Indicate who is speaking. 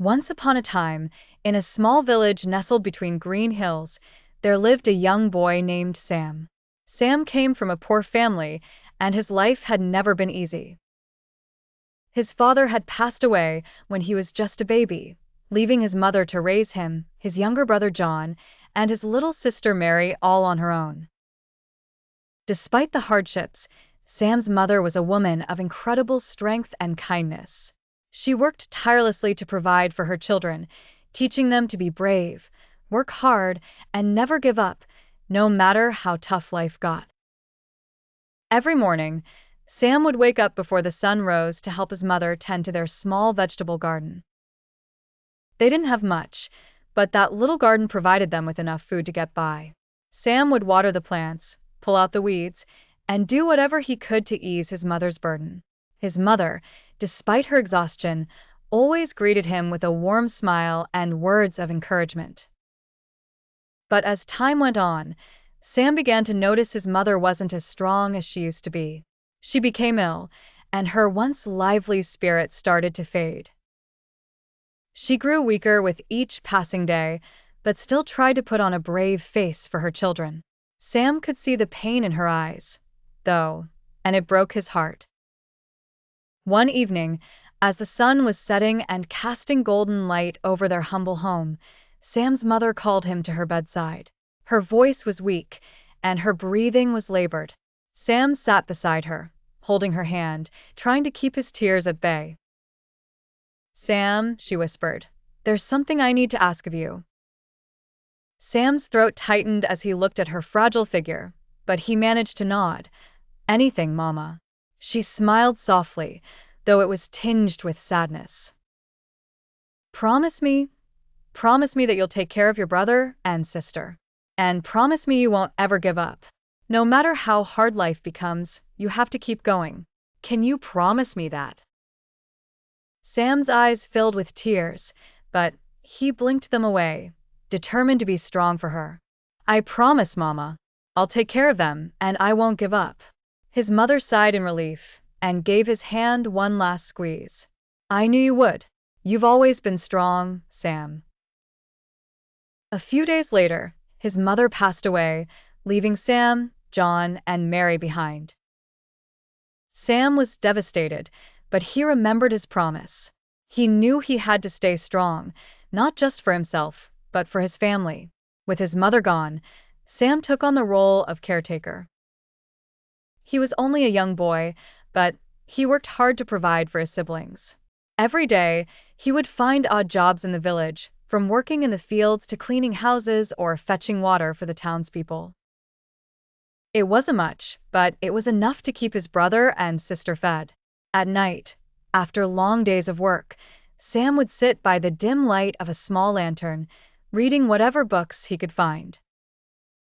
Speaker 1: Once upon a time, in a small village nestled between green hills, there lived a young boy named Sam. Sam came from a poor family, and his life had never been easy. His father had passed away when he was just a baby, leaving his mother to raise him, his younger brother John, and his little sister Mary all on her own. Despite the hardships, Sam's mother was a woman of incredible strength and kindness. She worked tirelessly to provide for her children, teaching them to be brave, work hard, and never give up, no matter how tough life got. Every morning, Sam would wake up before the sun rose to help his mother tend to their small vegetable garden. They didn't have much, but that little garden provided them with enough food to get by. Sam would water the plants, pull out the weeds, and do whatever he could to ease his mother's burden. His mother, despite her exhaustion, always greeted him with a warm smile and words of encouragement. But as time went on, Sam began to notice his mother wasn't as strong as she used to be. She became ill, and her once lively spirit started to fade. She grew weaker with each passing day, but still tried to put on a brave face for her children. Sam could see the pain in her eyes, though, and it broke his heart. One evening, as the sun was setting and casting golden light over their humble home, Sam's mother called him to her bedside. Her voice was weak, and her breathing was labored. Sam sat beside her, holding her hand, trying to keep his tears at bay. "Sam," she whispered, "there's something I need to ask of you." Sam's throat tightened as he looked at her fragile figure, but he managed to nod. "Anything, Mama." She smiled softly, though it was tinged with sadness. Promise me that you'll take care of your brother and sister. And promise me you won't ever give up. No matter how hard life becomes, you have to keep going. Can you promise me that?" Sam's eyes filled with tears, but he blinked them away, determined to be strong for her. "I promise, Mama. I'll take care of them, and I won't give up." His mother sighed in relief and gave his hand one last squeeze. "I knew you would. You've always been strong, Sam." A few days later, his mother passed away, leaving Sam, John, and Mary behind. Sam was devastated, but he remembered his promise. He knew he had to stay strong, not just for himself, but for his family. With his mother gone, Sam took on the role of caretaker. He was only a young boy, but he worked hard to provide for his siblings. Every day, he would find odd jobs in the village, from working in the fields to cleaning houses or fetching water for the townspeople. It wasn't much, but it was enough to keep his brother and sister fed. At night, after long days of work, Sam would sit by the dim light of a small lantern, reading whatever books he could find.